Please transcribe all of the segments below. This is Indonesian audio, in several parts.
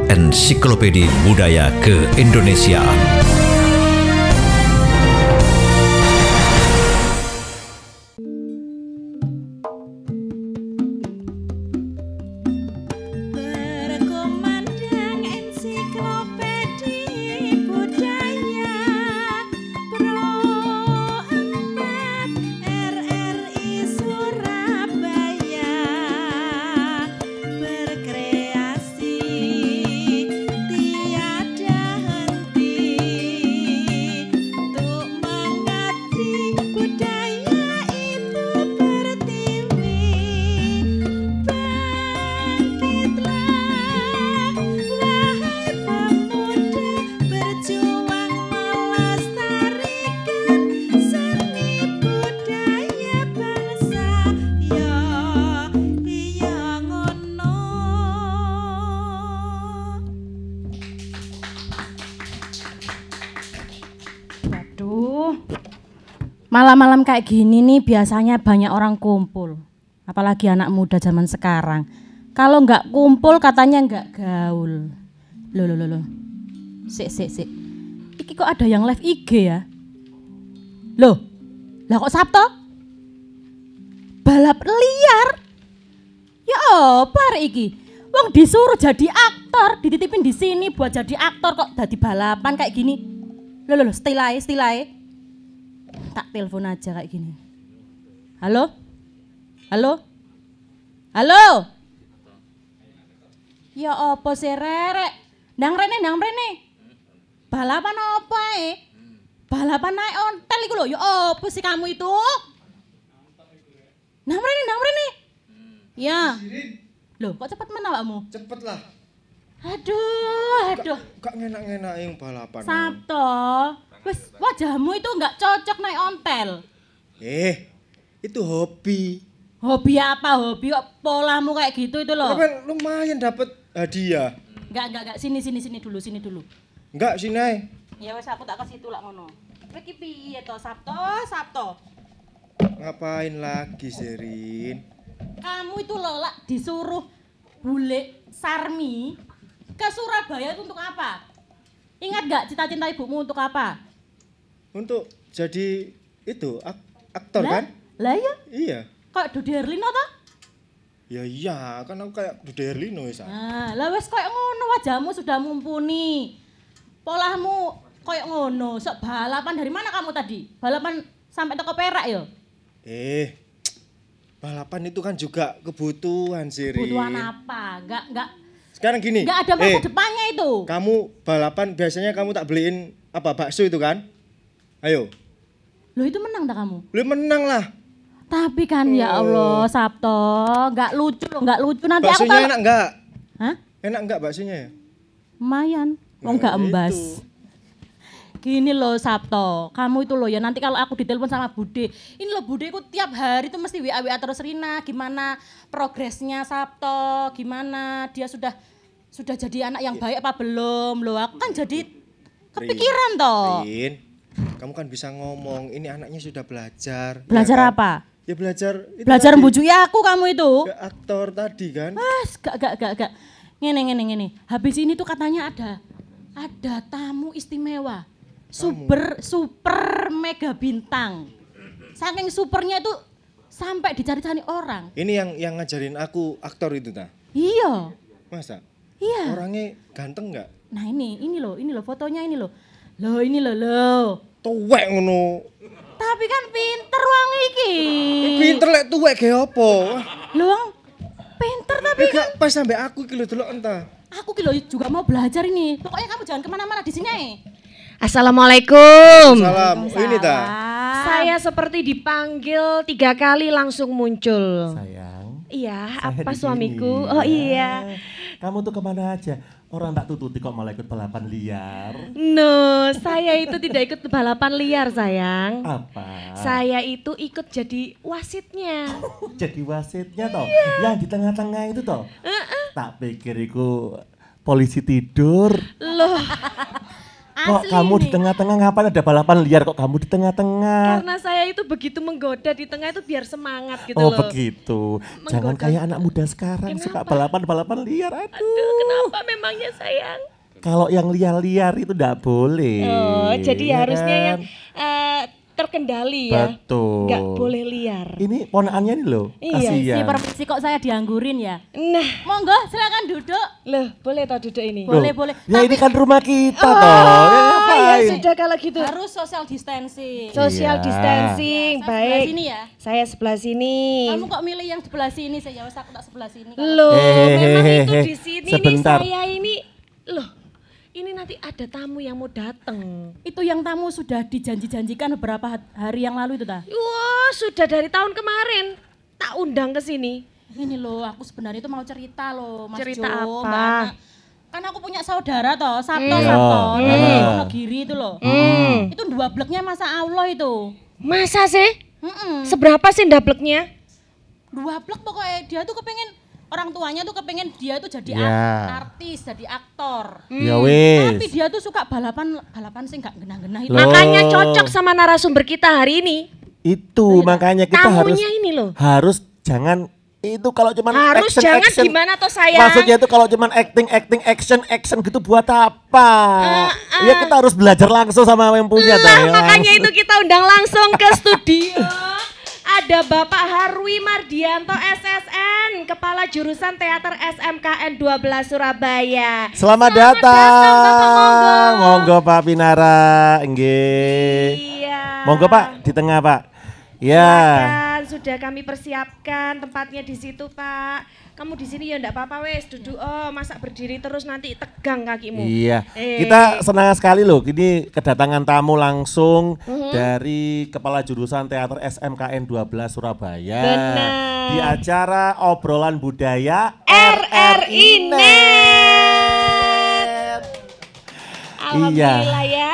Ensiklopedi Budaya Keindonesiaan. Malam-malam kayak gini nih biasanya banyak orang kumpul. Apalagi anak muda zaman sekarang. Kalau nggak kumpul katanya nggak gaul. Loh. Sik. Iki kok ada yang live IG ya? Loh, lah kok Sabto? Balap liar? Ya apa hari iki? Wong disuruh jadi aktor, dititipin di sini buat jadi aktor kok jadi balapan kayak gini. Loh, stilai. Tak telepon aja kayak gini. Halo? Ya apa sih rerek? Nang rene. Balapan apa Balapan naik ontel iku lho. Ya apa sih kamu itu? Nang rene. Ya. Loh, kok cepet men awakmu? Cepet lah. Aduh. Kak ngenak-ngenak yang balapan. Sabto. Wes wajahmu itu nggak cocok naik ontel. Itu hobi. Hobi apa? Hobi kok polamu kayak gitu itu loh. Tapi lumayan dapat hadiah. Enggak. Sini dulu. Enggak, sini. Ya wes aku tak kasih itu lah ngono. Iki piye to Sabto? Ngapain lagi, Serin? Kamu itu loh lah disuruh bule Sarmi ke Surabaya itu untuk apa? Ingat gak cita-cita ibumu untuk apa? Untuk jadi itu aktor kan? Lah ya? Iya. Kayak Dude Herlino toh? Ya iya, kan aku kayak Dude Herlino wis. Nah, lah wis kayak ngono wajahmu sudah mumpuni. Polahmu kayak ngono. Sok balapan dari mana kamu tadi? Balapan sampai toko Perak ya? Balapan itu kan juga kebutuhan, Siri. Kebutuhan apa? Enggak. Sekarang gini. Enggak ada masa depannya itu. Kamu balapan biasanya kamu tak beliin apa bakso itu kan? Ayo. Loh itu menang tak kamu? Lu menang lah. Tapi kan ya Allah, Sabto, enggak lucu nanti baksonya aku kalau... enak enggak? Hah? Enak enggak baksonya ya? Lumayan, wong enggak embas. Gini loh Sabto, kamu itu loh ya nanti kalau aku ditelepon sama Bude, ini loh Bude aku tiap hari itu mesti WA terus Rina, gimana progresnya Sabto, gimana dia sudah jadi anak yang baik apa belum loh, aku kan jadi kepikiran toh. Rin, kamu kan bisa ngomong, ini anaknya sudah belajar. Belajar ya kan? apa? Ya belajar. Belajar membujuki aku kamu itu. Aktor tadi kan? Gak. Ngene. Habis ini tuh katanya ada tamu istimewa. Super mega bintang. Saking supernya itu sampai dicari-cari orang. Ini yang ngajarin aku aktor itu ta? Iya. Masa? Iya. Orangnya ganteng enggak? Nah ini loh fotonya ini loh. Loh ini loh. Tuwek ngono. Tapi kan pinter wong iki. Pinter lek tuwek ge opo? Lho wong pinter tapi kan pas sampe aku iki lho delok entah. Aku ki lho juga mau belajar ini. Pokoknya kamu jangan kemana-mana di sini ae. Assalamualaikum. Salam. Ini ta. Saya seperti dipanggil 3 kali langsung muncul. Sayang. Iya, saya apa di suamiku? sini. Oh iya. Kamu tuh kemana aja? Orang tak tututi kok malah ikut balapan liar. No, saya itu tidak ikut balapan liar sayang. Apa? Saya itu ikut jadi wasitnya. Jadi wasitnya toh? Yang di tengah-tengah itu toh? Tak pikir iku polisi tidur. Loh, Asli kamu di nih. tengah-tengah, ngapain ada balapan liar kok kamu di tengah-tengah? Karena saya itu begitu menggoda di tengah itu biar semangat gitu Oh loh. begitu. Jangan Menggoda. kayak anak muda sekarang suka balapan-balapan liar. Aduh. Aduh, kenapa memangnya sayang? Kalau yang liar-liar itu enggak boleh. Oh, jadi ya harusnya kan? yang terkendali ya. Betul. Nggak boleh liar. Ini ponakannya nih loh. Iya, Kasihan. Si permisi kok saya dianggurin ya. Nah, Monggo silakan duduk. loh boleh tau duduk ini? Loh, Boleh. Ya ini kan rumah kita Oh, toh. Ya, ya ngapain? sudah kalau gitu. Harus social distancing. Social Iya. distancing, Saya baik. sebelah sini ya. Saya sebelah sini. Kamu kok milih yang sebelah sini? Saya wes aku tak sebelah sini. Loh, memang itu Hehehe, di sini sebentar. nih saya ini. Loh, ini nanti ada tamu yang mau datang. Itu yang tamu sudah dijanji-janjikan beberapa hari yang lalu itu ta? Wah, sudah dari tahun kemarin tak undang ke sini. Ini loh, aku sebenarnya itu mau cerita loh, Mas Cerita Jo, apa? Mbak Ana. Kan aku punya saudara toh, Sabto, Hmm. dari Hmm. Wonogiri itu loh. Itu 2 bleknya masa Allah itu. Masa sih? Mm-mm. Seberapa sih ndableknya? 2 blek pokoknya dia tuh kepengen, orang tuanya tuh kepengen dia tuh jadi Ya. artis, jadi aktor. Ya Tapi wis. dia tuh suka balapan sih nggak genah-genah itu. Loh. Makanya cocok sama narasumber kita hari ini. Itu makanya kita harus Tamunya ini loh. harus jangan itu kalau cuman Harus action, jangan action. gimana toh sayang? Maksudnya itu kalau cuman acting action gitu buat apa? Ya kita harus belajar langsung sama yang punya toh Lah, ya. makanya itu kita undang langsung ke studio. Ada Bapak Harwi Mardianto SSN, Kepala Jurusan Teater SMKN 12 Surabaya. Selamat Bapak, datang. Monggo Pak Pinara. Nggih. Iya. Monggo Pak di tengah Pak. Ya. Silakan, sudah kami persiapkan tempatnya di situ Pak. Kamu di sini ya enggak apa-apa wes, duduk. Oh, masa berdiri terus nanti tegang kakimu. Iya, Eh. kita senang sekali loh. Ini kedatangan tamu langsung dari Kepala Jurusan Teater SMKN 12 Surabaya. Benar. Di acara obrolan budaya RRI Net. Iya. Alhamdulillah ya.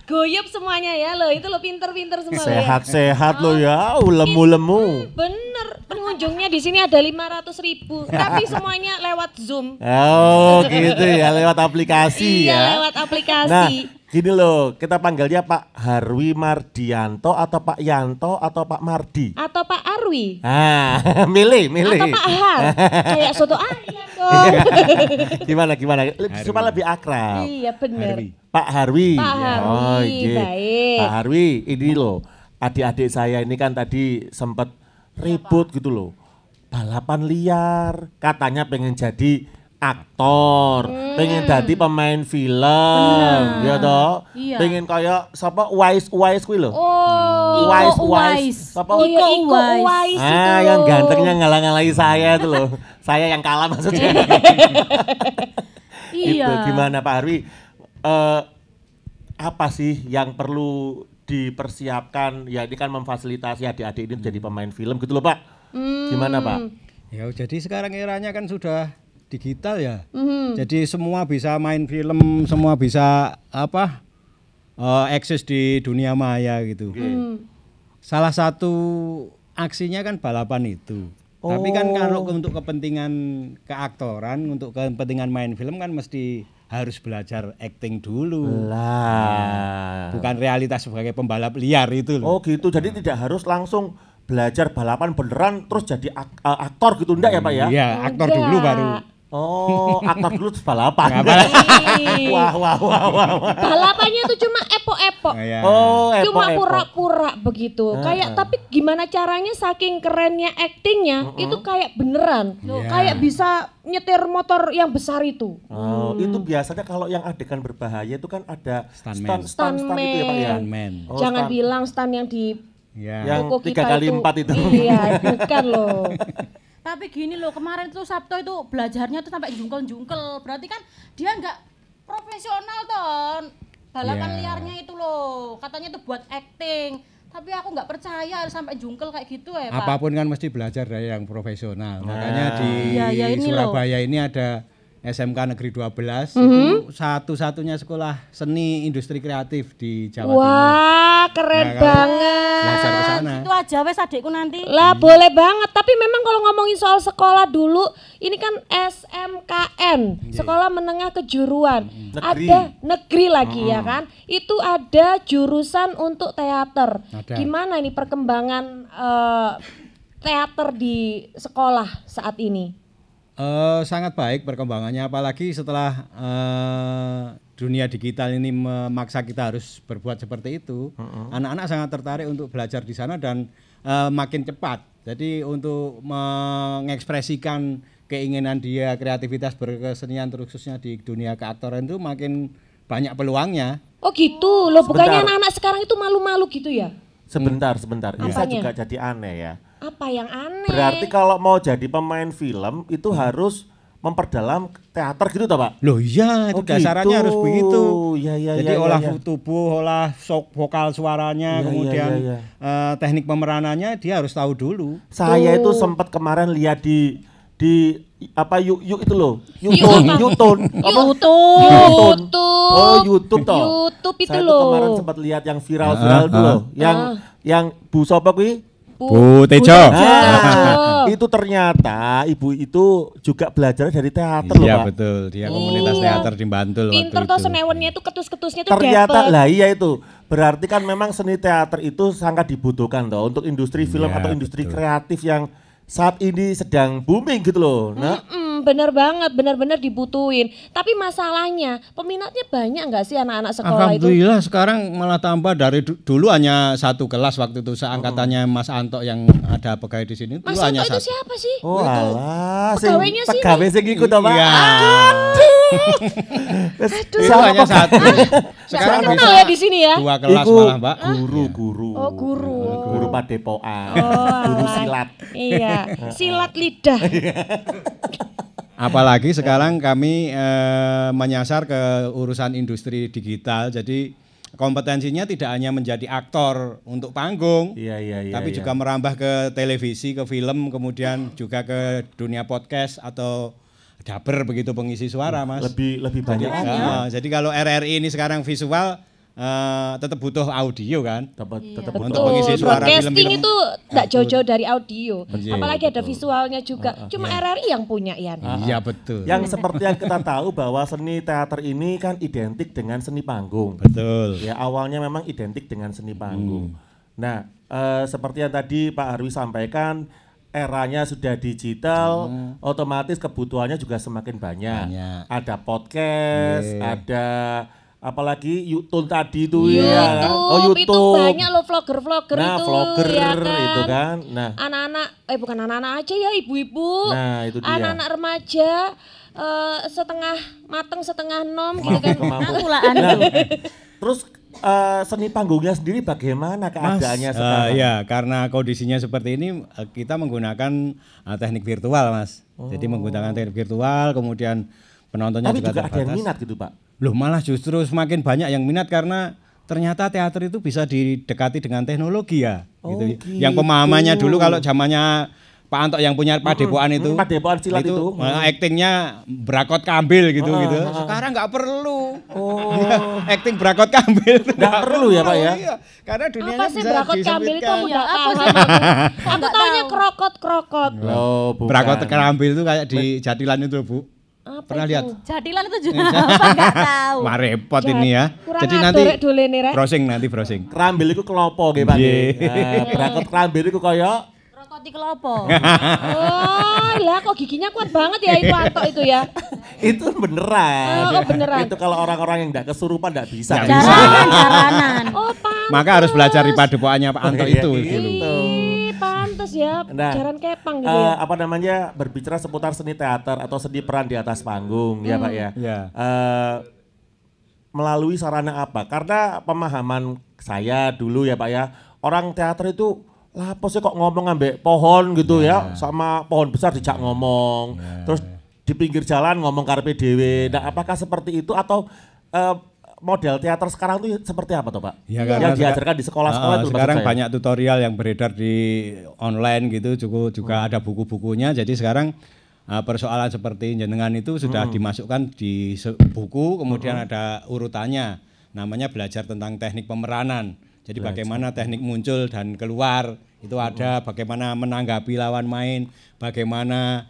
Goyop semuanya ya loh, itu lo pinter-pinter semua lo ya. Sehat-sehat loh ya, lemu-lemu. Bener, pengunjungnya di sini ada 500.000, tapi semuanya lewat Zoom. Oh gitu ya, lewat aplikasi Iya, ya. lewat aplikasi. Nah, gini loh, kita panggilnya Pak Harwi Mardianto atau Pak Yanto atau Pak Mardi. Atau Pak Arwi. Ah, milih. Atau Pak Har. Kayak soto ayam dong. Gimana? Supaya lebih akrab. Iya bener. Pak Harwi. Pak Harwi, Oh, iya. baik. Pak Harwi, ini loh, adik-adik saya ini kan tadi sempat ribut gitu loh. Balapan liar, katanya pengen jadi aktor, pengen jadi pemain film, ya toh. Iya. Pengen kayak siapa Wise kuwi loh. Oh, Wise. Apa? oh iya, Iko Uwais. Uwais itu Ah, yang loh. gantengnya ngalah-ngalahi saya itu loh. Saya yang kalah maksudnya. Itu Iya. gimana Pak Harwi? Apa sih yang perlu dipersiapkan? Ya ini kan memfasilitasi adik-adik ini jadi pemain film gitu loh Pak. Gimana Pak? Ya jadi sekarang eranya kan sudah digital ya. Jadi semua bisa main film, semua bisa apa? Akses di dunia maya gitu. Salah satu aksinya kan balapan itu. Tapi kan kalau untuk kepentingan keaktoran, untuk kepentingan main film kan mesti harus belajar acting dulu. Lah. Bukan realitas sebagai pembalap liar itu loh. Oh gitu. Jadi tidak harus langsung belajar balapan beneran terus jadi aktor gitu enggak ya Pak ya? Iya, aktor Enggak. dulu baru. Oh, aktor dulu terus balapan. Ih, Wah. Balapannya itu cuma epok-epok. Ya. Oh, Cuma epo-epo. pura-pura begitu. Kayak tapi gimana caranya saking kerennya aktingnya itu kayak beneran. Iya. Kayak bisa nyetir motor yang besar itu. Oh, itu biasanya kalau yang adegan berbahaya itu kan ada Stuntman. stand itu ya Pak ya. Stuntman. Oh, Jangan stunt. bilang stand yang di Ya. Yang toko 3 kita kali 4 itu. Iya, bukan loh. Tapi gini loh, kemarin tuh Sabto itu belajarnya tuh sampai jungkel-jungkel. Berarti kan dia nggak profesional toh. Balapan Ya. liarnya itu loh. Katanya tuh buat acting. Tapi aku nggak percaya harus sampai jungkel kayak gitu ya Pak. Apapun kan mesti belajar dari yang profesional. Makanya di Iya, ini loh. Surabaya ini ada SMK Negeri 12 itu satu-satunya sekolah seni industri kreatif di Jawa Timur. Wah, keren Nah, banget. Belajar ke sana. Itu aja wes adikku nanti. Lah boleh banget, tapi memang kalau ngomongin soal sekolah dulu, ini kan SMKN, Sekolah Menengah Kejuruan. Negeri. Ada negeri lagi ya kan? Itu ada jurusan untuk teater. Ada. Gimana ini perkembangan teater di sekolah saat ini? Sangat baik perkembangannya, apalagi setelah dunia digital ini memaksa kita harus berbuat seperti itu. Anak-anak sangat tertarik untuk belajar di sana dan makin cepat. Jadi untuk mengekspresikan keinginan dia, kreativitas berkesenian khususnya di dunia keaktoran itu makin banyak peluangnya. Oh gitu, loh bukannya Sebentar. anak-anak sekarang itu malu-malu gitu ya? Sebentar. Ini saya Apanya? juga jadi aneh ya. Apa yang aneh? Berarti kalau mau jadi pemain film itu harus memperdalam teater gitu toh Pak? Loh iya, itu Oh, dasarnya gitu. harus begitu. Iya, Jadi iya, olah iya. tubuh, olah vokal suaranya, Iya, kemudian iya. teknik pemeranannya dia harus tahu dulu. Saya itu sempat kemarin lihat di apa yuk itu loh. Yuk YouTube. apa? YouTube. YouTube. Oh, YouTube toh. YouTube itu Saya loh. tuh kemarin sempat lihat yang viral-viral tuh loh. Yang Bu Sopo kuwi. Bu Tejo. Nah, itu ternyata ibu itu juga belajar dari teater loh Iya Pak. betul, dia komunitas Iya. teater di Bantul Pinter waktu toh itu. senewennya itu ketus-ketusnya tuh Ternyata dapet. lah iya itu. Berarti kan memang seni teater itu sangat dibutuhkan toh untuk industri film Iya, atau industri betul. kreatif yang saat ini sedang booming gitu loh. Nah, Bener banget, bener-bener dibutuhin. Tapi masalahnya peminatnya banyak nggak sih anak-anak sekolah itu? Alhamdulillah sekarang malah tambah dari dulu hanya satu kelas waktu itu seangkatannya Mas Anto yang ada pegawai di sini. Mas Dulu hanya Anto itu satu. siapa sih? oh alah, Pegawainya sini. pegawai sing iku toh Pak. Iya. Wes, Itu siapa, hanya Pak? satu. Sekarang Kenal bisa ya di sini ya? dua kelas Iku malah Mbak. guru. Oh guru. Guru padepokan. Oh, Guru alah. silat. Iya, silat lidah. Apalagi sekarang kami menyasar ke urusan industri digital. Jadi kompetensinya tidak hanya menjadi aktor untuk panggung, Iya. tapi juga merambah ke televisi, ke film, kemudian juga ke dunia podcast atau dubber begitu pengisi suara, Mas. lebih banyak lagi. Jadi kalau RRI ini sekarang visual tetap butuh audio kan. Tetap Untuk pengisi suara Broadcasting film-film. itu tidak jauh-jauh dari audio. Betul, Apalagi ada visualnya juga. Cuma RRI yang punya Yan. Iya betul. Yang seperti yang kita tahu bahwa seni teater ini kan identik dengan seni panggung. Betul. Ya awalnya memang identik dengan seni panggung. Nah, seperti yang tadi Pak Harwi sampaikan, eranya sudah digital, otomatis kebutuhannya juga semakin banyak. Ada podcast, ada apalagi YouTube tadi itu ya. YouTube, itu banyak loh vlogger-vlogger Nah, itu. vlogger ya kan? itu kan. Nah, Anak-anak, bukan anak-anak aja ya, ibu-ibu. Nah, itu dia. Anak-anak remaja, setengah mateng, setengah nom gitu kan. Kemampu. Akulaan Nah, itu. terus seni panggungnya sendiri bagaimana keadaannya Mas, sekarang? ya karena kondisinya seperti ini kita menggunakan teknik virtual, Mas. Jadi menggunakan teknik virtual, kemudian penontonnya Tapi juga ada terbatas. yang minat gitu Pak. Loh malah justru semakin banyak yang minat karena ternyata teater itu bisa didekati dengan teknologi ya. Gitu. Yang pemahamannya dulu kalau zamannya Pak Anto yang punya Padepokan itu, Padepokan silat itu. aktingnya berakot kambil gitu. Sekarang nggak perlu. Akting berakot kambil. Nggak perlu ya Pak ya? Iya, karena dunianya Apa sih bisa berakot kambil itu aku disempitkan. nggak apa paham. sih? Aku taunya krokot-krokot. Oh, bukan. Berakot kambil itu kayak di Jatilan itu Bu. Apa Pernah itu? lihat? Jadilan itu juga apa nggak tahu. Wah repot ini ya. Kurang Jadi atur nanti rek dolene, rek. browsing. Kerambil itu kelopo nggih Pak. Nggih. Berakot kerambil itu kaya Rokoti kelopo. Oh, lah kok giginya kuat banget ya itu Anto itu ya. itu beneran. Oh, beneran. Itu kalau orang-orang yang enggak kesurupan enggak bisa. Nggak bisa. Jaranan. Oh, pantes. Maka harus belajar di Padepokannya Pak Anto Iya, itu gitu. dulu. Ih, pantes ya. Nah, Jaran kepang gitu ya. apa namanya berbicara seputar seni teater atau seni peran di atas panggung ya Pak ya. Iya. Melalui sarana apa? Karena pemahaman saya dulu ya Pak ya, orang teater itu lapo sih kok ngomong ambek pohon gitu ya, sama pohon besar dijak ngomong. Terus di pinggir jalan ngomong karepe dhewe. Nah, apakah seperti itu atau model teater sekarang itu seperti apa toh Pak? Ya, karena yang diajarkan di sekolah-sekolah itu maksud sekarang saya. banyak tutorial yang beredar di online gitu, juga ada buku-bukunya. Jadi sekarang persoalan seperti jenengan itu sudah dimasukkan di buku, kemudian ada urutannya, namanya belajar tentang teknik pemeranan. Jadi bagaimana teknik muncul dan keluar itu ada, bagaimana menanggapi lawan main, bagaimana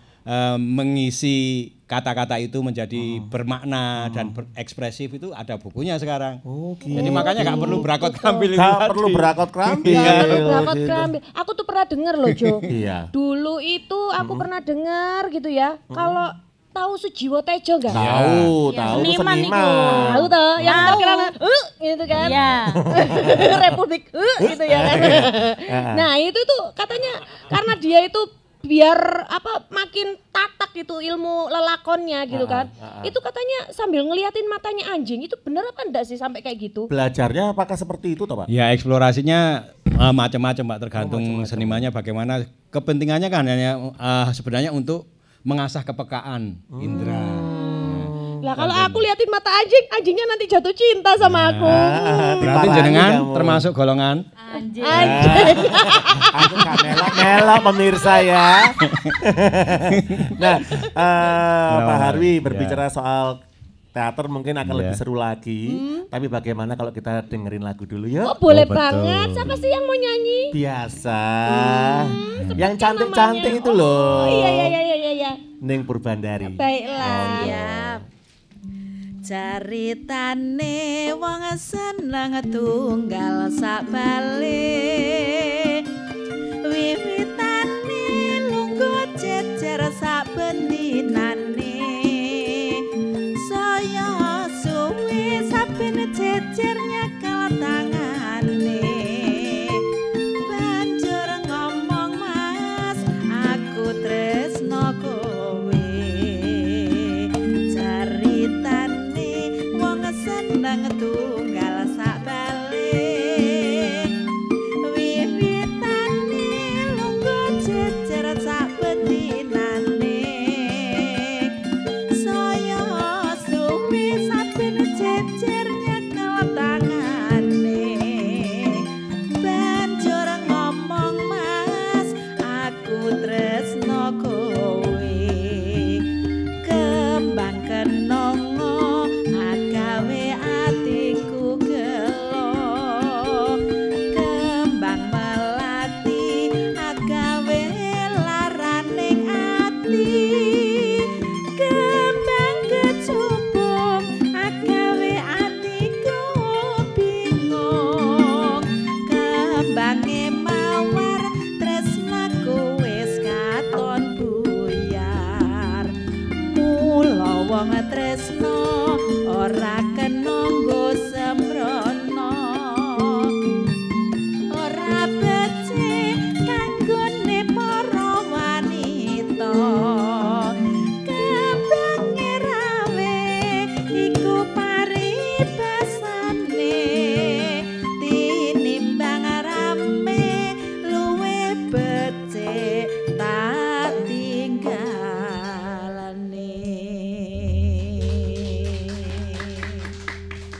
mengisi kata-kata itu menjadi bermakna dan berekspresif, itu ada bukunya sekarang. Jadi makanya nggak perlu berakot krambil. Nggak perlu berakot krambil. Nggak perlu berakot krambil. Aku tuh pernah dengar loh Jo. Iya. Dulu itu aku pernah dengar gitu ya. Kalau tahu Sujiwo Tejo nggak? Tahu, Ya, tahu itu seniman itu. seniman. Tahu toh, yang Tahu. terkenal gitu kan? Iya. Republik gitu ya kan. Nah, itu tuh katanya karena dia itu biar apa makin tatak gitu ilmu lelakonnya gitu kan. Itu katanya sambil ngeliatin matanya anjing. Itu bener apa enggak sih sampai kayak gitu? Belajarnya apakah seperti itu toh, Pak? Ya eksplorasinya macam-macam Pak, tergantung senimannya bagaimana. Kepentingannya kan hanya sebenarnya untuk mengasah kepekaan indera. Lah kalau aku liatin mata anjing, anjingnya nanti jatuh cinta sama aku. Berarti jenengan termasuk golongan Anjing. Anjing. Aku gak melok pemirsa ya. Nah, Pak Harwi berbicara soal teater mungkin akan lebih seru lagi. Tapi bagaimana kalau kita dengerin lagu dulu yuk? Oh boleh betul. banget. Siapa sih yang mau nyanyi? Biasa. Yang cantik-cantik itu loh. Oh iya. Ning Purbandari. Baiklah. Siap. Caritane wong seneng tunggal sak bale. Wiwitane lungguh jejer sak bendinane. Saya suwi saben jejer nyekel tangane. Banjur ngomong Mas, aku tresno kowe. Caritane wong seneng tunggal sak bale. Wiwitane lungguh jejer sak bendinane. Saya suwi saben jejer nyekel tangane. Banjur ngomong Mas, aku tresno kowe. Kembang kenongo agawe atiku gelo. Kembang melati agawe laraning ati. Kembang kecubung agawe atiku bingung. Kembange mawar tresnaku wis katon buyar. Mula wong tresno ora kena nggo sembrono. Ora becik kanggone para wanita. Kembange rawe iku paribasane. Tinimbang rame luwe becik tak tinggalane.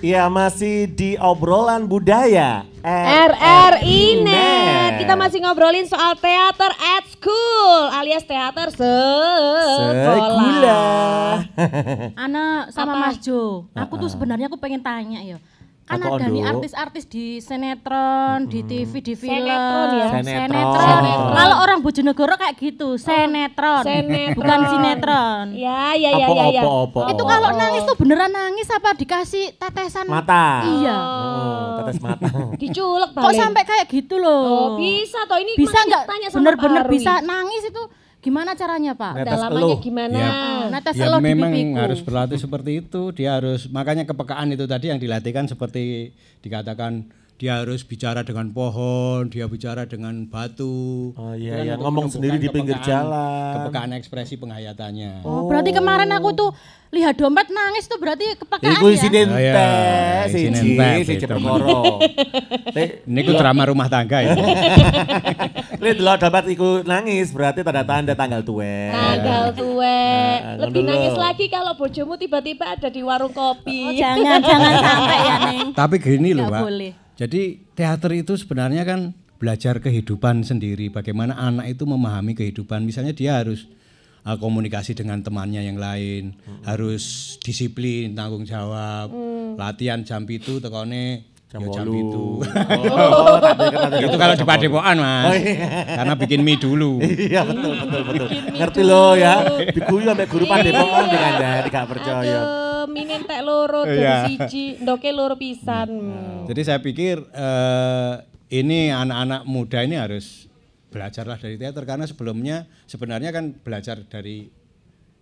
Ya masih di obrolan budaya RRI Net. Kita masih ngobrolin soal teater at school alias teater sekolah. sekolah. Ana sama Apa? Mas Jo, aku tuh sebenarnya aku pengen tanya ya. Kan Apa, ada nih Ondo? artis-artis di sinetron, di TV, di film. Sinetron ya? Sinetron. Kalau orang Bojonegoro kayak gitu, sinetron. Sinetron. Bukan sinetron. Ya. Apa. Itu kalau nangis tuh beneran nangis apa dikasih tetesan Mata. Iya. Tetes mata. Diculek Kok paling. sampai kayak gitu Oh, loh? bisa toh ini Bisa makanya nggak tanya sama bener-bener Pak Harwi. bisa nangis itu gimana caranya Pak? Netes Dalamannya eluh. gimana? Netes Ya eluh di memang pipiku. harus berlatih seperti itu. Dia harus, makanya kepekaan itu tadi yang dilatihkan seperti dikatakan dia harus bicara dengan pohon, dia bicara dengan batu. Oh Itu iya, kan iya. untuk Ngomong menumbuhkan sendiri di pinggir kepekaan- jalan. Kepekaan ekspresi penghayatannya. Oh, berarti kemarin aku tuh lihat dompet nangis tuh berarti kepekaan Iku ya? isine Oh, iya. entek, Isine siji, entek, siji itu. perkara. Ini ku drama rumah tangga ya. Lihat delok dompet iku nangis berarti tanda-tanda tanggal tuwek. Tanggal tuwek. Nah, Lebih ngono nangis lho. lagi kalau bojomu tiba-tiba ada di warung Oh, kopi. jangan sampai ya Neng. Tapi gini loh, Nggak Pak. boleh. Jadi teater itu sebenarnya kan belajar kehidupan sendiri. Bagaimana anak itu memahami kehidupan. Misalnya dia harus komunikasi dengan temannya yang lain, harus disiplin, tanggung jawab, latihan jam itu tekone Jam jam 8. itu. Oh, Itu kalau di Padepokan Mas, karena bikin mie dulu. Iya betul. Ngerti lo ya. Diguyu sampai guru Padepokan dengan dari gak percaya. Aduh, mie entek loro dari siji, ndoke loro pisan. Jadi saya pikir ini anak-anak muda ini harus belajarlah dari teater, karena sebenarnya kan belajar dari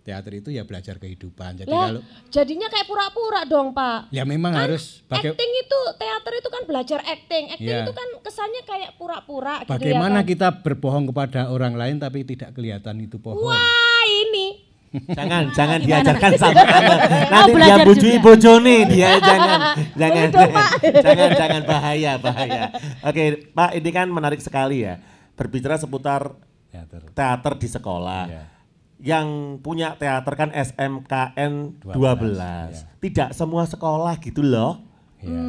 teater itu ya belajar kehidupan. Jadi Lah, kalau jadinya kayak pura-pura dong, Pak. ya memang harus Acting itu, teater itu kan belajar acting. Acting Ya. itu kan kesannya kayak pura-pura gitu bagaimana ya kan. kita berbohong kepada orang lain tapi tidak kelihatan itu bohong. Wah, ini. Jangan diajarkan sama anak. Nanti dia belajar bujui juga. bojone dia jangan bahaya. Oke, Pak, ini kan menarik sekali ya. Berbicara seputar teater di sekolah. Iya. Yang punya teater kan SMKN 12. Tidak semua sekolah gitu loh.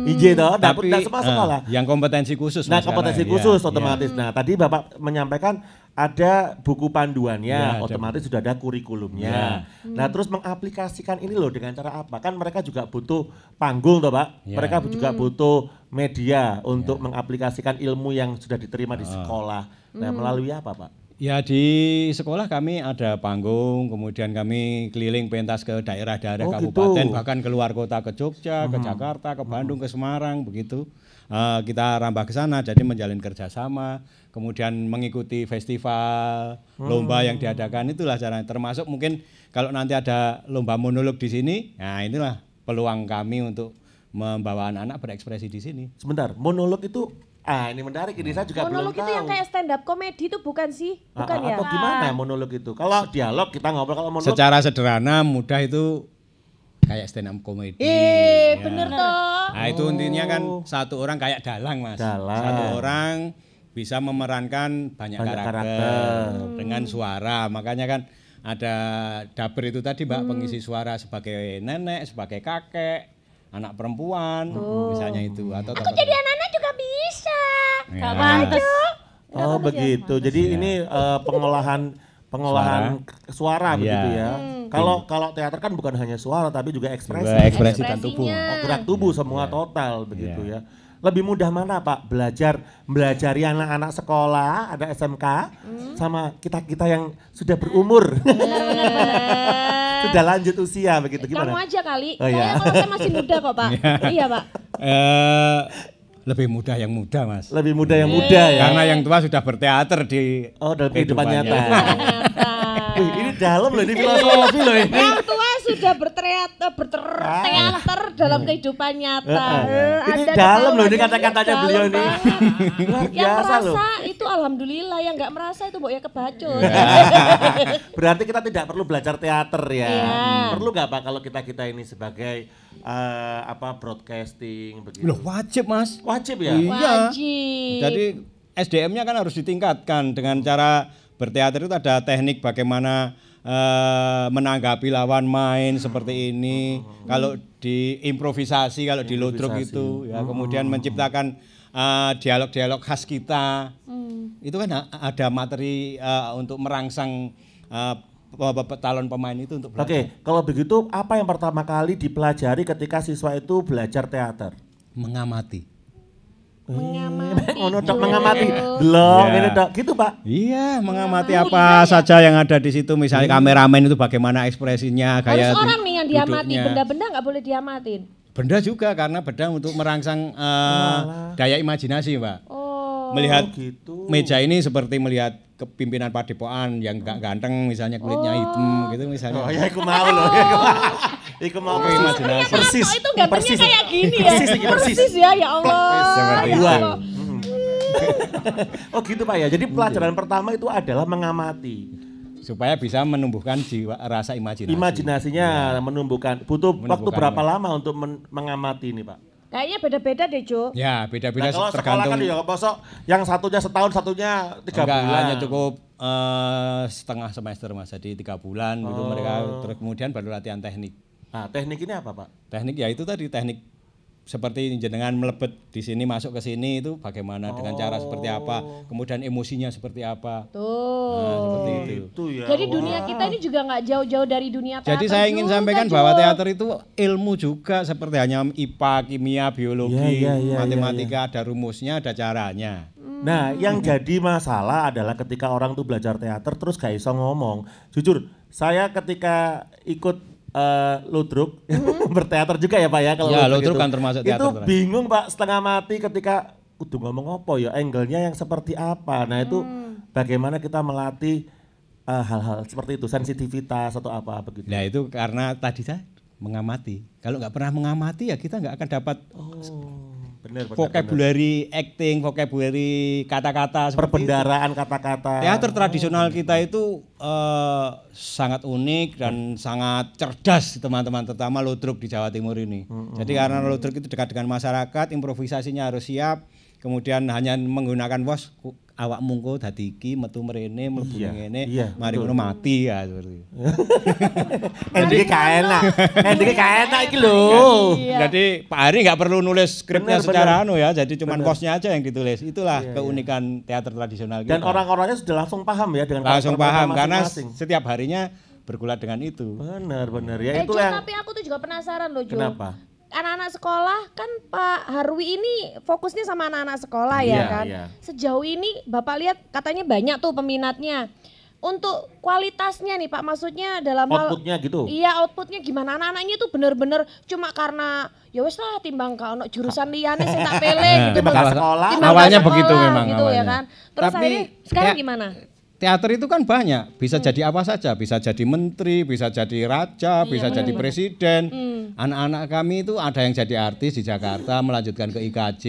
Iya toh, tidak semua sekolah. Yang kompetensi khusus. Nah, Mas, kompetensi sekarang. khusus Iya, otomatis. Nah, tadi Bapak menyampaikan ada buku panduannya, Ya, ada otomatis sudah ada kurikulumnya. Nah, terus mengaplikasikan ini loh dengan cara apa? Kan mereka juga butuh panggung toh, Pak. Ya. Mereka juga butuh media untuk mengaplikasikan ilmu yang sudah diterima di sekolah. Nah, melalui apa, Pak? Ya, di sekolah kami ada panggung, kemudian kami keliling pentas ke daerah-daerah Oh, kabupaten, gitu. bahkan keluar kota ke Jogja, ke Jakarta, ke Bandung, ke Semarang, begitu. Kita rambah ke sana, jadi menjalin kerjasama, kemudian mengikuti festival, lomba yang diadakan, itulah caranya. Termasuk mungkin kalau nanti ada lomba monolog di sini, nah inilah peluang kami untuk membawa anak-anak berekspresi di sini. Sebentar, monolog itu ini menarik, ini saya juga Monolog belum tahu. itu yang kayak stand up comedy itu bukan sih? Bukan ya? Atau gimana monolog itu? Kalau dialog kita ngobrol, kalau monolog Secara sederhana, mudah itu kayak stand up comedy. Bener toh. Nah itu intinya kan satu orang kayak dalang Mas. Dalang. Satu orang bisa memerankan banyak karakter dengan suara. Makanya kan ada dapur itu tadi Mbak, pengisi suara sebagai nenek, sebagai kakek, anak perempuan, misalnya itu. Atau Aku jadi anak-anak juga bisa. Ya. Oh begitu. Jadi ini pengolahan suara begitu ya. Kalau teater kan bukan hanya suara tapi juga ekspresi. Juga ekspresi dan tubuh. Gerak tubuh semua total begitu ya. Lebih mudah mana Pak belajari anak-anak sekolah ada SMK sama kita yang sudah berumur. Sudah lanjut usia begitu gimana? Kamu aja kali. Oh, iya. Kalau saya masih muda kok, Pak. Iya, Pak. Lebih mudah yang muda Mas. Lebih muda yang muda ya. Karena yang tua sudah berteater di dalam kehidupan nyata. Ternyata. Wih, ini dalam loh, ini filosofi loh ini. Yang tua sudah berteater dalam kehidupan nyata. Ini Anda dalam tahu loh, ini aja, kata-katanya dalam beliau ini. banget. Luar Yang biasa loh. merasa itu alhamdulillah, yang nggak merasa itu mbok ya kebacut. Berarti kita tidak perlu belajar teater ya. Iya. Perlu nggak Pak kalau kita ini sebagai broadcasting begitu? Loh wajib Mas. Wajib ya? Iya. Wajib. Jadi SDM-nya kan harus ditingkatkan dengan cara berteater itu ada teknik bagaimana menanggapi lawan main seperti ini. Kalau di improvisasi, kalau di lodrok itu ya kemudian menciptakan dialog-dialog khas kita. Itu kan ada materi untuk merangsang calon pemain itu untuk belajar. Oke, kalau begitu apa yang pertama kali dipelajari ketika siswa itu belajar teater? Mengamati. Ngono tok mengamati. Delok Iya. ngene tok. Gitu, Pak. Iya, mengamati apa saja yang ada di situ. Misalnya kameramen itu bagaimana ekspresinya, gaya harus orang nih yang diamati, duduknya. benda-benda nggak boleh diamatin. Benda juga karena benda untuk merangsang daya imajinasi, Mbak. Oh. Melihat gitu. meja ini seperti melihat kepimpinan Padepokan yang gak ganteng, misalnya kulitnya hitam gitu misalnya. Oh ya iku mau loh. Iku mau imajinasi. persis. Oh, itu gantengnya Persis. kayak gini ya. Persis iki persis. Ya, ya Allah. Seperti Ya itu. Allah. Oh gitu Pak ya. Jadi pelajaran pertama itu adalah mengamati. Supaya bisa menumbuhkan jiwa rasa imajinasi. Imajinasinya menumbuhkan. Butuh waktu Menumbuhkan, berapa Pak. lama untuk mengamati ini Pak? Kayaknya beda-beda deh, Jo. Ya, beda-beda Nah, kalau sekolah tergantung. kan ya mosok yang satunya setahun, satunya 3 Enggak, bulan. hanya cukup setengah semester Mas, jadi 3 bulan gitu mereka terus kemudian baru latihan teknik. Nah, teknik ini apa Pak? Teknik ya itu tadi teknik seperti jenengan melebet di sini masuk ke sini itu bagaimana dengan cara seperti apa, kemudian emosinya seperti apa. Tuh. Nah, seperti Itu ya. Jadi dunia kita ini juga nggak jauh-jauh dari dunia teater. Jadi saya ingin juga, sampaikan Jo. bahwa teater itu ilmu juga seperti hanya IPA, kimia, biologi, Iya, matematika, ada rumusnya, ada caranya. Nah, yang jadi masalah adalah ketika orang tuh belajar teater terus gak iso ngomong. Jujur, saya ketika ikut ludruk berteater juga ya Pak ya kalau Ya, ludruk ludruk itu. kan termasuk Itu teater. bingung Pak, setengah mati ketika kudu ngomong apa ya, angle-nya yang seperti apa. Nah, itu bagaimana kita melatih hal-hal seperti itu, sensitivitas atau apa begitu. Nah itu karena tadi saya mengamati. Kalau nggak pernah mengamati ya kita nggak akan dapat Benar. vocabulary acting, vocabulary kata-kata seperti itu. Perbendaraan kata-kata. Teater tradisional kita itu sangat unik dan sangat cerdas teman-teman, terutama ludruk di Jawa Timur ini. Jadi karena ludruk itu dekat dengan masyarakat, improvisasinya harus siap, kemudian hanya menggunakan bos awak mungko dadi iki metu mrene mlebu ngene mari ngono mati ya seperti itu. Endike kaenak iki lho. Jadi Pak Hari nggak perlu nulis skripnya Benar, secara ya, jadi cuman posnya aja yang ditulis. Itulah keunikan teater tradisional kita. Dan orang-orangnya sudah langsung paham ya dengan langsung karakter paham karena masing-masing. setiap harinya bergulat dengan itu. Benar ya Jo, itu yang. tapi aku tuh juga penasaran loh Jo. Kenapa? Anak-anak sekolah kan Pak Harwi ini fokusnya sama anak-anak sekolah ya Iya, kan. iya. Sejauh ini Bapak lihat katanya banyak tuh peminatnya. Untuk kualitasnya nih Pak, maksudnya dalam hal Outputnya gitu. Iya, outputnya gimana? Anak-anaknya itu bener-bener cuma karena ya wis lah timbang ka ono jurusan liyane sing tak pilih gitu. Timbang loh. ka sekolah. Timbang ka Awalnya sekolah, begitu memang gitu ya awalnya. kan. Terus Tapi akhirnya sekarang kayak- gimana? Teater itu kan banyak, bisa jadi apa saja, bisa jadi menteri, bisa jadi raja, bisa jadi presiden. Anak-anak kami itu ada yang jadi artis di Jakarta, melanjutkan ke IKJ,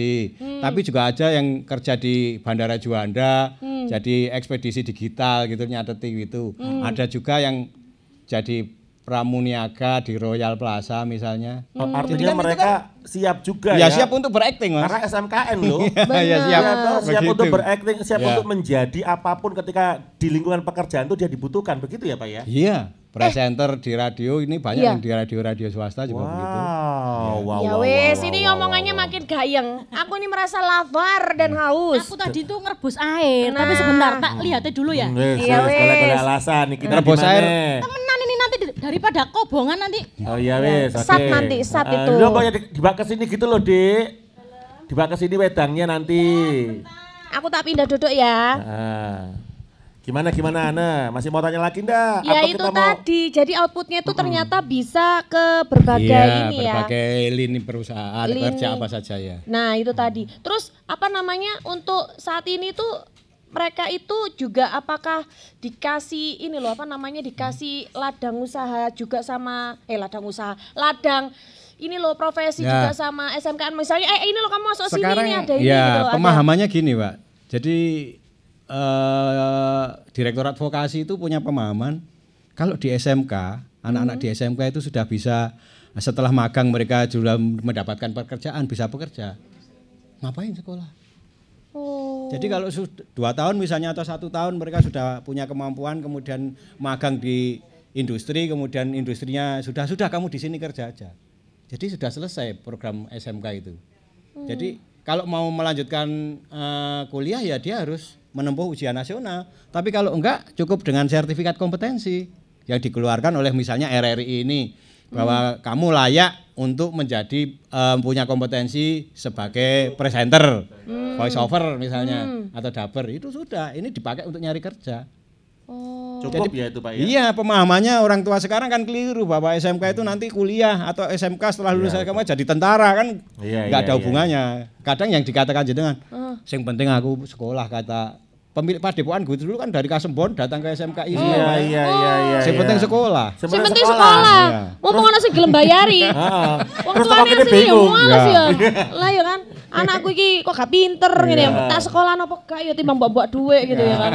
tapi juga ada yang kerja di Bandara Juanda, jadi ekspedisi digital gitu, nyatetin gitu. Ada juga yang jadi pramuniaga di Royal Plaza misalnya. Artinya mereka siap juga Ya ya. siap untuk berakting Mas. Karena SMKN loh. Ya siap. Siap Begitu. untuk berakting, siap Ya. untuk menjadi apapun ketika di lingkungan pekerjaan itu dia dibutuhkan, begitu ya Pak ya? Iya, presenter di radio ini banyak Iya. yang di radio-radio swasta juga begitu. Wow, Ya wes, ini omongannya makin gayeng. Aku ini merasa lapar dan haus. Aku tadi tuh ngerebus air, tapi sebentar tak lihatnya dulu ya. Iya, wes. Golek-golek alasan nih kita Rebus gimana? air. Temenan ini nanti daripada kobongan nanti. Oh iya wes, oke. Sat nanti, sat itu. Lo pokoknya dibak ke sini gitu loh, Dik. Dibak ke sini wedangnya nanti. Aku tak pindah duduk ya. Nah. Gimana Ana? Masih mau tanya lagi ndak? Ya Atau itu kita mau tadi, jadi outputnya itu ternyata bisa ke berbagai Iya, ini ya. berbagai lini perusahaan, Lini. kerja apa saja ya. Nah itu tadi. Terus apa namanya untuk saat ini tuh mereka itu juga apakah dikasih ini loh apa namanya dikasih ladang usaha juga sama ladang ini loh profesi Ya. juga sama SMKN misalnya ini loh kamu masuk Sekarang sini ini ada ini ya gitu loh, ada. pemahamannya gini Pak. Jadi Direktorat Vokasi itu punya pemahaman kalau di SMK, anak-anak di SMK itu sudah bisa setelah magang mereka sudah mendapatkan pekerjaan, bisa bekerja. Ngapain sekolah? Oh. Jadi kalau 2 tahun misalnya atau 1 tahun mereka sudah punya kemampuan kemudian magang di industri, kemudian industrinya sudah kamu di sini kerja aja. Jadi sudah selesai program SMK itu. Jadi kalau mau melanjutkan kuliah ya dia harus menempuh ujian nasional. Tapi kalau enggak cukup dengan sertifikat kompetensi yang dikeluarkan oleh misalnya RRI ini bahwa kamu layak untuk menjadi punya kompetensi sebagai presenter, voice over misalnya atau dubber itu sudah ini dipakai untuk nyari kerja. cukup ya itu Pak ya? Iya, pemahamannya orang tua sekarang kan keliru bahwa SMK itu nanti kuliah atau SMK setelah lulus SMK jadi tentara kan nggak ada hubungannya. Kadang yang dikatakan jenengan, yang penting aku sekolah kata pemilik Padepokan gue dulu kan dari Kasembon datang ke SMK ini. Iya. Yang penting sekolah. Sing penting sekolah. Mumpung ana sing gelem bayari. Wong tuane asli yo males ya. Lah ya kan. Anakku iki kok gak pinter ngene ya. Tak sekolah napa gak ya timbang mbok-mbok dhuwit gitu ya kan.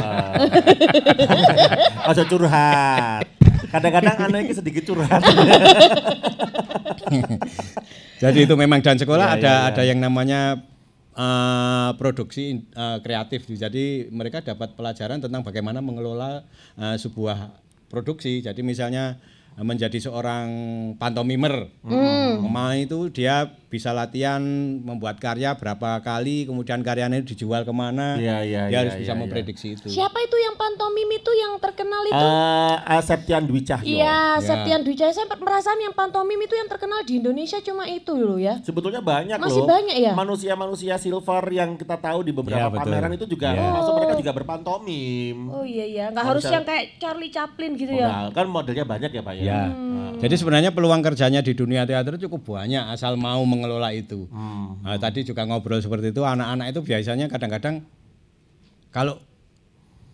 Aja curhat. Kadang-kadang anak ini sedikit curhat. Jadi itu memang dan sekolah ada yang namanya produksi kreatif. Jadi mereka dapat pelajaran tentang bagaimana mengelola sebuah produksi. Jadi misalnya menjadi seorang pantomimer. Pemain itu dia bisa latihan membuat karya berapa kali, kemudian karyanya dijual kemana. Iya, Dia harus iya, bisa iya, memprediksi itu. Siapa itu yang pantomim itu yang terkenal itu? Septian Dwi Cahyo. Iya, Septian Dwi Cahyo. Saya merasaan yang pantomim itu yang terkenal di Indonesia cuma itu loh ya. Sebetulnya banyak Masih loh. banyak ya? Manusia-manusia silver yang kita tahu di beberapa Ya, betul. pameran itu juga masuk mereka juga berpantomim. Oh iya, nggak Kalau harus bisa- yang kayak Charlie Chaplin gitu Oh, ya. enggak, kan modelnya banyak ya Pak ya. Ya. Jadi sebenarnya peluang kerjanya di dunia teater cukup banyak asal mau mengelola itu. Nah, tadi juga ngobrol seperti itu, anak-anak itu biasanya kadang-kadang kalau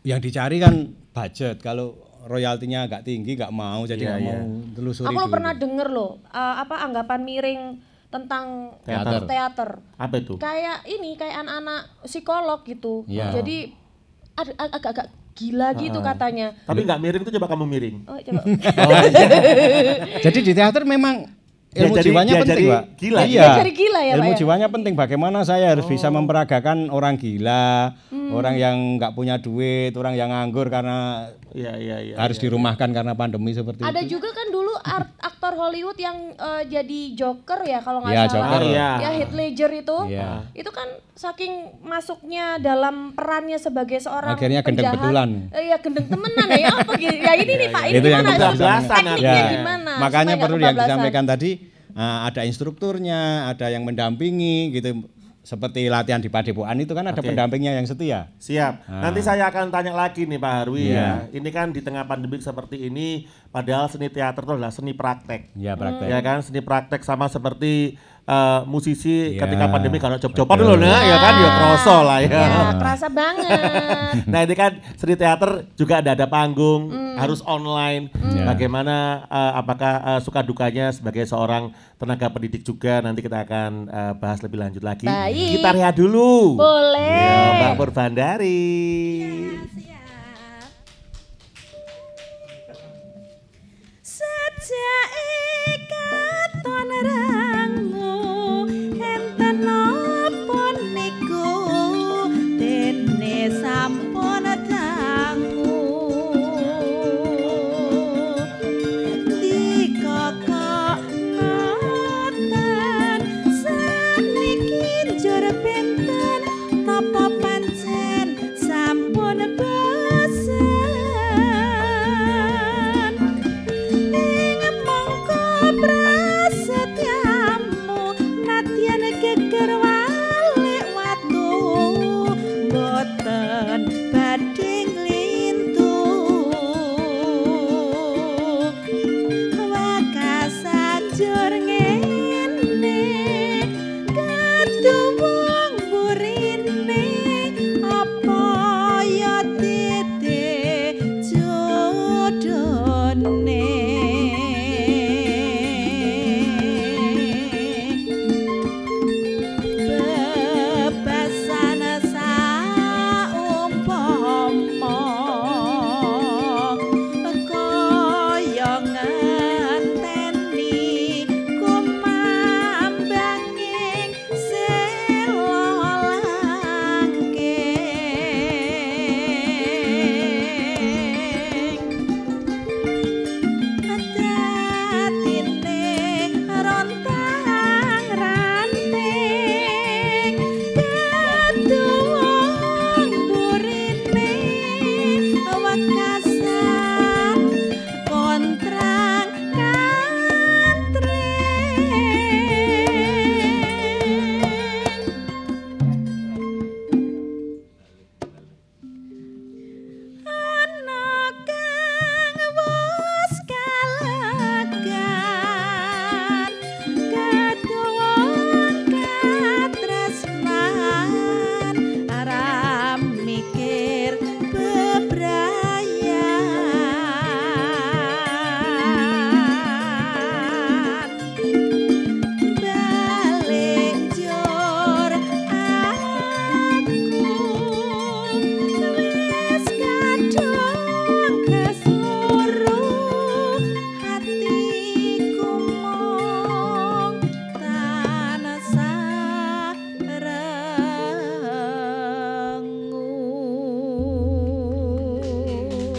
yang dicari kan budget, kalau royaltinya agak tinggi nggak mau, jadi nggak mau telusuri Aku lo dulu. pernah denger loh, anggapan miring tentang teater. Apa itu? Kayak ini, kayak anak-anak psikolog gitu. Iya. Jadi agak-agak gila gitu katanya. Tapi nggak miring tuh, coba kamu miring. Oh, coba. Jadi di teater memang ilmu Diajari- jiwanya penting, diajari Pak. gila. Iya. Diajari gila ya, Pak, Ilmu ya? jiwanya penting. Bagaimana saya harus bisa memperagakan orang gila, orang yang nggak punya duit, orang yang nganggur karena Iya. harus dirumahkan karena pandemi seperti Ada itu. juga kan dulu aktor Hollywood yang jadi Joker ya kalau nggak Iya, salah. Joker. Iya. Ya Heath Ledger itu. Iya. Itu kan saking masuknya dalam perannya sebagai seorang Akhirnya gendeng penjahat. betulan. Iya, gendeng temenan ya. Apa gitu? Ya ini nih Pak, ini Itu yang gimana? kebablasan Tekniknya Ya, gimana? makanya supaya perlu nggak yang kebablasan? disampaikan tadi, ada instrukturnya, ada yang mendampingi gitu. Seperti latihan di Padepokan itu kan ada pendampingnya yang setia. Siap. Nanti saya akan tanya lagi nih Pak Harwi ya. Iya. Ini kan di tengah pandemi seperti ini, padahal seni teater itu adalah seni praktek. Ya, praktek. Ya kan, seni praktek sama seperti musisi Iya, ketika pandemi kalau job-joban betul. dulu ya kan, ya kroso lah ya. Ya, kerasa banget. Nah ini kan seni teater juga ada panggung, harus online. Bagaimana, apakah suka dukanya sebagai seorang tenaga pendidik juga, nanti kita akan bahas lebih lanjut lagi. Baik. Kita rehat dulu. Boleh. Ya, Mbak Purbandari. Sejak katon rangu enten napa niku dene sampun dangu dikokok ngoten saniki njur benten napa pancen sampun bosen ing mongko prasetyamu nadyan geger walik watu boten badhe nglintuh wakasanjur ngene keduwung burine apa ya titik jodone bebasan saumpama kaya ngenteni kumambanging sela langking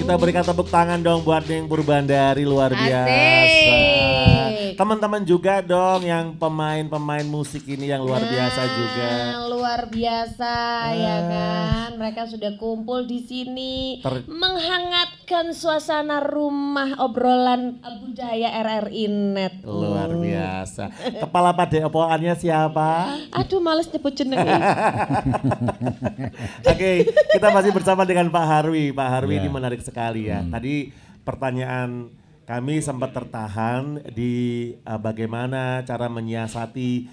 Kita berikan tepuk tangan dong buat Ning Purbandari, luar biasa. Asik. Teman-teman juga dong yang pemain-pemain musik ini yang luar biasa juga. Luar biasa ya kan. Mereka sudah kumpul di sini menghangatkan suasana rumah obrolan budaya RRI Net. Luar biasa. Kepala padepokannya siapa? Aduh males nyebut jenengnya. Oke, kita masih bersama dengan Pak Harwi. Pak Harwi ini menarik sekali ya. Tadi pertanyaan kami sempat tertahan di bagaimana cara menyiasati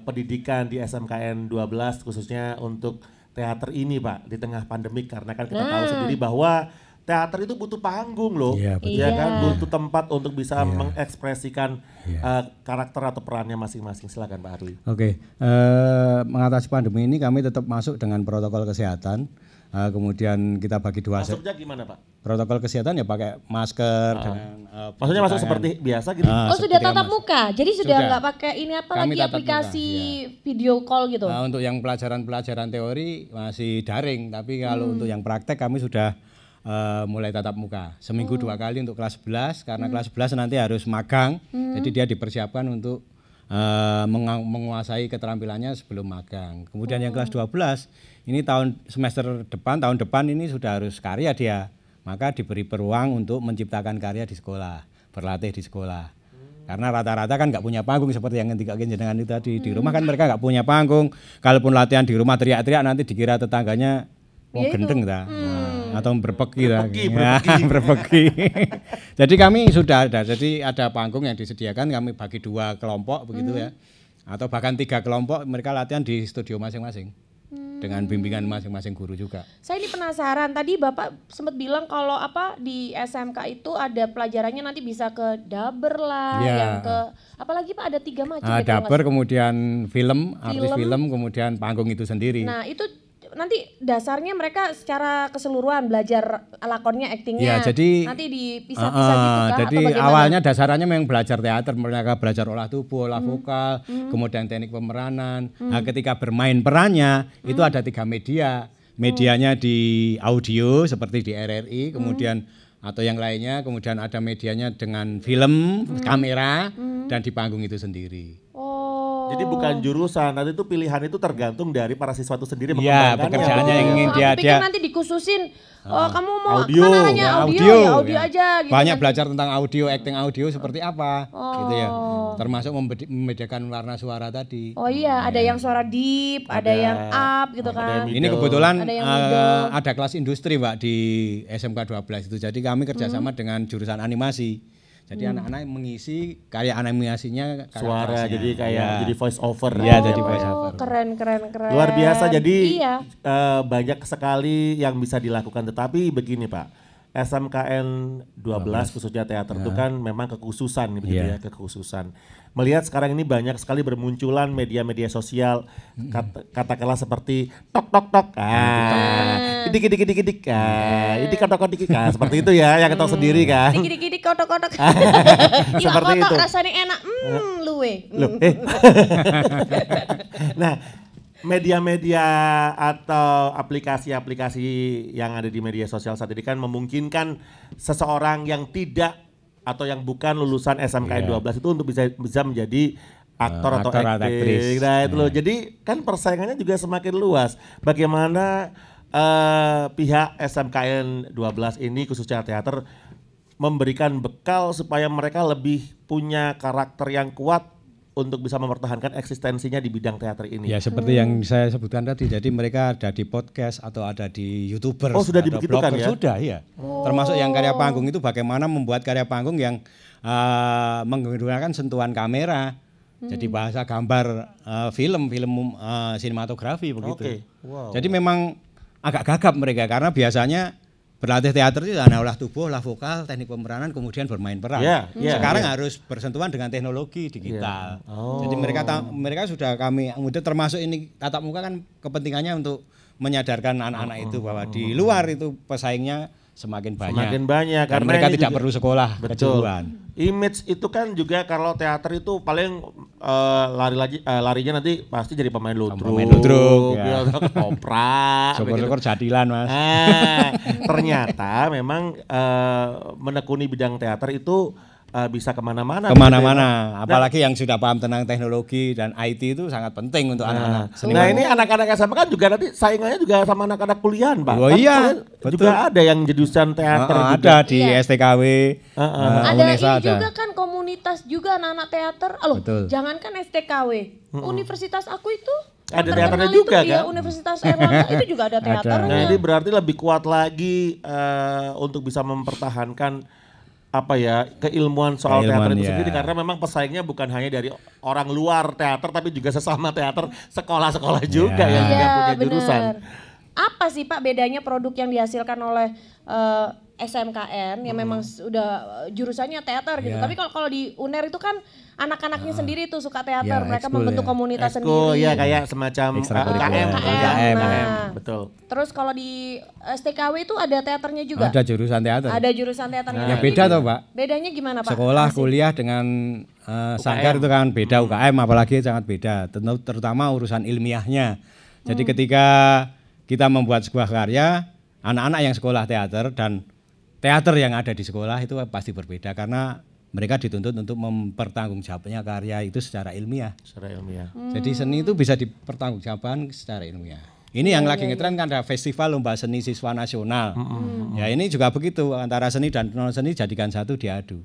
pendidikan di SMKN 12 khususnya untuk teater ini Pak di tengah pandemik, karena kan kita tahu sendiri bahwa teater itu butuh panggung loh, Iya, betul. ya kan, butuh tempat untuk bisa mengekspresikan karakter atau perannya masing-masing. Silakan Pak Harwi. Oke, mengatasi pandemi ini kami tetap masuk dengan protokol kesehatan. Kemudian kita bagi dua set. Masuknya gimana Pak? Protokol kesehatan ya pakai masker dengan Maksudnya masuk seperti biasa gitu? Oh sudah tatap muka, jadi sudah nggak pakai ini apa Kami lagi tatap aplikasi muka, video call gitu? Untuk yang pelajaran teori masih daring, tapi kalau untuk yang praktek kami sudah mulai tatap muka. Seminggu 2 kali untuk kelas 11, karena kelas 11 nanti harus magang, jadi dia dipersiapkan untuk menguasai keterampilannya sebelum magang. Kemudian yang kelas 12, ini tahun depan ini sudah harus karya dia, maka diberi peluang untuk menciptakan karya di sekolah, berlatih di sekolah. Karena rata-rata kan nggak punya panggung seperti yang ketika jenengan itu tadi. Di rumah kan mereka nggak punya panggung. Kalaupun latihan di rumah teriak-teriak nanti dikira tetangganya gendeng ta. Atau berpeki ta. Berpeki. Jadi kami sudah ada. Jadi ada panggung yang disediakan, kami bagi 2 kelompok begitu ya. Atau bahkan 3 kelompok, mereka latihan di studio masing-masing. Dengan bimbingan masing-masing guru juga. Saya ini penasaran, tadi Bapak sempat bilang kalau apa di SMK itu ada pelajarannya nanti bisa ke daber lah, yang ke apalagi Pak ada 3 macam. Daber, kemudian film, artis film, kemudian panggung itu sendiri. Nah itu nanti dasarnya mereka secara keseluruhan belajar lakonnya, aktingnya. Ya, jadi nanti dipisah-pisah gitu kah? Jadi atau bagaimana? awalnya dasarnya memang belajar teater, mereka belajar olah tubuh, olah vokal, kemudian teknik pemeranan. Nah, ketika bermain perannya itu ada 3 media. Medianya di audio seperti di RRI, kemudian atau yang lainnya, kemudian ada medianya dengan film, kamera, dan di panggung itu sendiri. Jadi bukan jurusan, nanti itu pilihan itu tergantung dari para siswa itu sendiri Iya, pekerjaannya yang ingin Aku pikir dia nanti dikhususin, kamu mau audio. mana hanya audio aja gitu. Banyak belajar tentang audio, acting audio seperti apa, gitu ya. Termasuk membedakan warna suara tadi. Oh iya, ada yang suara deep, ada yang up gitu kan. Ini kebetulan Ada yang middle. ada kelas industri Pak di SMK 12 itu. Jadi kami kerjasama dengan jurusan animasi. Jadi anak-anak mengisi karya animasinya suara, jadi kayak jadi voice over. Iya, jadi voice over. Keren. Luar biasa, jadi Iya. banyak sekali yang bisa dilakukan. Tetapi begini Pak, SMKN 12 khususnya teater itu kan memang kekhususan begitu ya, kekhususan. Melihat sekarang ini banyak sekali bermunculan media-media sosial, katakanlah seperti tok tok tok, idik, idik kotok kotok, seperti itu ya, yang kita tahu sendiri kan. Dikit-dikit kotok-kotok. Seperti kotok itu. rasanya enak. Luwe. Nah, media-media atau aplikasi-aplikasi yang ada di media sosial saat ini kan memungkinkan seseorang yang tidak atau yang bukan lulusan SMKN 12 itu untuk bisa menjadi aktor atau aktris. Nah, itu loh. Jadi kan persaingannya juga semakin luas. Bagaimana pihak SMKN 12 ini khususnya teater memberikan bekal supaya mereka lebih punya karakter yang kuat untuk bisa mempertahankan eksistensinya di bidang teater ini. Ya seperti yang saya sebutkan tadi, jadi mereka ada di podcast atau ada di YouTuber. Oh sudah atau dibegitukan blogger, ya? Sudah ya. Termasuk yang karya panggung itu bagaimana membuat karya panggung yang menggunakan sentuhan kamera. Jadi bahasa gambar film sinematografi begitu. Oke. Wow. Jadi memang agak gagap mereka karena biasanya berlatih teater itu ada olah tubuh, olah vokal, teknik pemeranan, kemudian bermain peran. Sekarang harus bersentuhan dengan teknologi digital. Jadi mereka sudah kami termasuk ini tatap muka kan kepentingannya untuk menyadarkan anak-anak itu bahwa di luar itu pesaingnya semakin banyak. Karena mereka tidak juga, perlu sekolah betul. kejuruan. Image itu kan juga kalau teater itu paling larinya nanti pasti jadi pemain ludruk. Pemain ludruk, ya. Koprak. Syukur-syukur jadilan Mas. Ternyata memang menekuni bidang teater itu bisa kemana-mana. Kemana-mana, apalagi yang sudah paham tentang teknologi dan IT itu sangat penting untuk anak-anak. Nah ini anak-anak SMA kan juga nanti saingannya juga sama anak-anak kuliahan Pak. Oh Kan iya, kalian betul. juga ada yang jurusan teater juga. Ada di STKW, Ada UNESA ini juga kan komunitas juga anak-anak teater. Loh, Betul. jangankan STKW, universitas aku itu Ada yang teaternya terkenal juga, itu, iya, kan? Universitas Erlangga itu juga ada teaternya. Nah ini berarti lebih kuat lagi untuk bisa mempertahankan apa ya keilmuan soal Keilmuan, teater itu ya. sendiri karena memang pesaingnya bukan hanya dari orang luar teater tapi juga sesama teater sekolah-sekolah juga yang juga punya jurusan. bener. Apa sih Pak bedanya produk yang dihasilkan oleh SMKN yang memang sudah jurusannya teater gitu. Tapi kalau di UNER itu kan anak-anaknya sendiri tuh suka teater, Ya, mereka ekskul membentuk ya. komunitas Ekskul sendiri. ya kayak semacam Ekstrakurikuler. KM. Nah. Betul. Terus kalau di STKW itu ada teaternya juga. Ada jurusan teater. Ada jurusan teaternya. Ya beda toh Pak. Bedanya gimana Pak? Sekolah, kuliah dengan sanggar itu kan beda, UKM apalagi sangat beda, terutama urusan ilmiahnya. Jadi ketika kita membuat sebuah karya, anak-anak yang sekolah teater dan teater yang ada di sekolah itu pasti berbeda karena mereka dituntut untuk mempertanggungjawabnya karya itu secara ilmiah. Secara ilmiah. Jadi seni itu bisa dipertanggungjawabkan secara ilmiah. Ini yang lagi ngetren kan ada festival lomba seni siswa nasional. Ya ini juga begitu antara seni dan non seni jadikan satu diadu.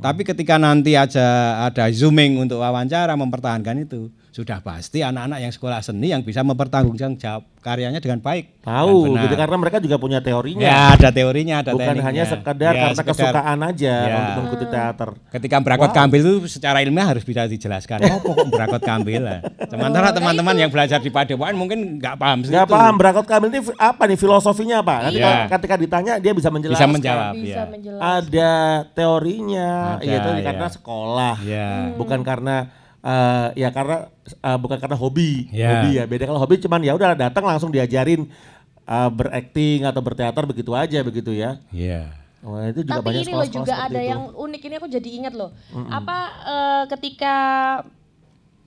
Tapi ketika nanti aja ada zooming untuk wawancara mempertahankan itu, sudah pasti anak-anak yang sekolah seni yang bisa mempertanggungjawab karyanya dengan baik. Tahu dan benar. gitu karena mereka juga punya teorinya. Ya ada teorinya, ada Bukan tekniknya. hanya sekedar Ya, karena sekedar- kesukaan aja Ya. untuk mengikuti teater. Ketika berakot kambil itu secara ilmiah harus bisa dijelaskan. Oh pokok berakot kambil lah. Sementara teman-teman yang belajar di Padepokan mungkin nggak paham situ. Nggak paham berakot kamil ini apa nih filosofinya apa? Nanti Iya. kalau ketika ditanya dia bisa menjelaskan. Bisa menjawab. Bisa Ya. menjelaskan. Ada teorinya, Ada, yaitu ya. karena sekolah, Ya. bukan karena bukan karena hobi. Ya. Hobi ya beda. Kalau hobi cuman ya udah datang langsung diajarin berakting atau berteater begitu aja begitu ya. Iya. Wah, itu juga Tapi banyak ini loh sekolah-sekolah juga seperti ada itu. yang unik, ini aku jadi ingat loh. Apa ketika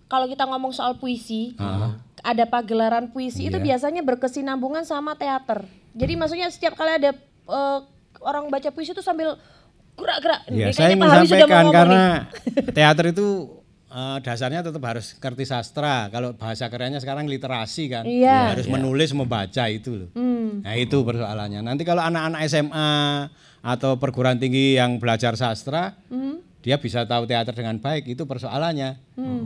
kalau kita ngomong soal puisi, ada pagelaran puisi itu biasanya berkesinambungan sama teater. Jadi maksudnya setiap kali ada orang baca puisi itu sambil gerak-gerak. Ini Ya, saya kayaknya ingin Pak Hawi sudah mau sampaikan ngomong karena nih. teater itu dasarnya tetap harus ngerti sastra. Kalau bahasa kerennya sekarang literasi kan, Iya. harus menulis, membaca itu loh. Nah itu persoalannya. Nanti kalau anak-anak SMA atau perguruan tinggi yang belajar sastra, dia bisa tahu teater dengan baik. Itu persoalannya.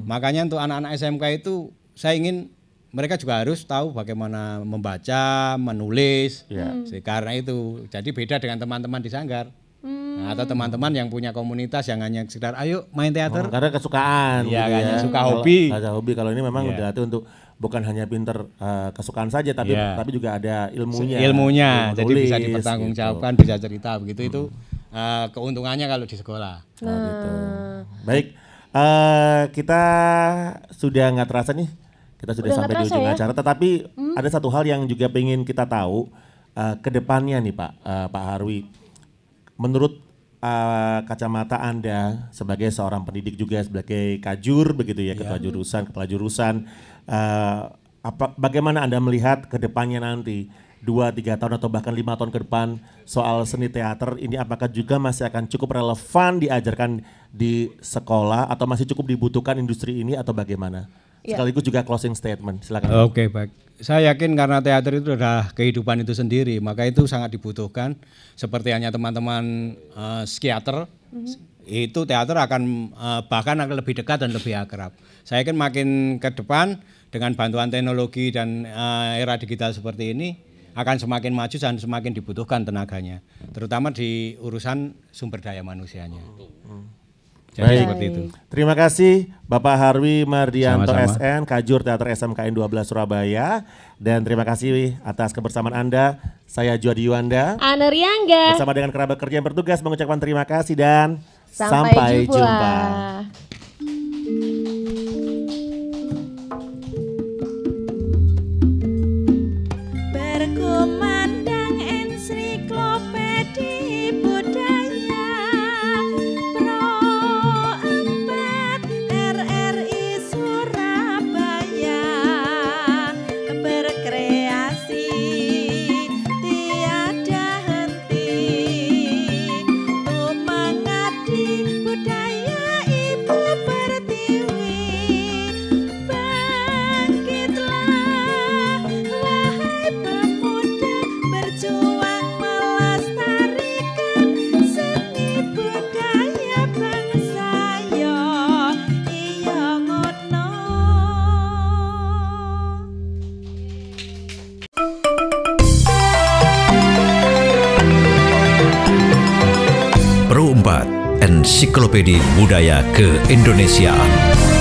Makanya untuk anak-anak SMK itu saya ingin mereka juga harus tahu bagaimana membaca, menulis. Karena itu jadi beda dengan teman-teman di sanggar. Nah, atau teman-teman yang punya komunitas yang hanya sekedar ayo main teater. Karena kesukaan. Iya, gitu hanya ya. suka Kalau- hobi. Ada hobi. Kalau ini memang Iya. dilatih untuk bukan hanya pinter kesukaan saja, tapi Iya. tapi juga ada ilmunya. Ilmunya, Ilmu jadi nulis, bisa gitu. dipertanggungjawabkan, bisa cerita begitu itu keuntungannya kalau di sekolah. Nah, gitu. Baik, kita sudah nggak terasa nih, kita sudah Udah sampai nggak di ujung terasa ya? acara. Tetapi ada satu hal yang juga pengen kita tahu ke depannya nih Pak Harwi. Menurut kacamata Anda sebagai seorang pendidik juga sebagai kajur begitu ya, ketua jurusan, kepala jurusan, bagaimana Anda melihat ke depannya nanti 2-3 tahun atau bahkan 5 tahun ke depan soal seni teater ini, apakah juga masih akan cukup relevan diajarkan di sekolah atau masih cukup dibutuhkan industri ini atau bagaimana? Sekaligus juga closing statement, silakan. Oke, baik. Saya yakin karena teater itu adalah kehidupan itu sendiri, maka itu sangat dibutuhkan. Seperti hanya teman-teman psikiater, itu teater akan bahkan akan lebih dekat dan lebih akrab. Saya yakin makin ke depan dengan bantuan teknologi dan era digital seperti ini akan semakin maju dan semakin dibutuhkan tenaganya, terutama di urusan sumber daya manusianya. Jadi Baik. seperti itu. Terima kasih Bapak Harwi Mardianto Sama-sama. SN, Kajur Teater SMKN 12 Surabaya. Dan terima kasih atas kebersamaan Anda. Saya Juadi Yuanda. Ana Riangga. Bersama dengan kerabat kerja yang bertugas mengucapkan terima kasih dan Sampai jumpa. Berkumandang ensiklopedi budaya Pro 4 RRI Ensiklopedia Budaya Keindonesiaan.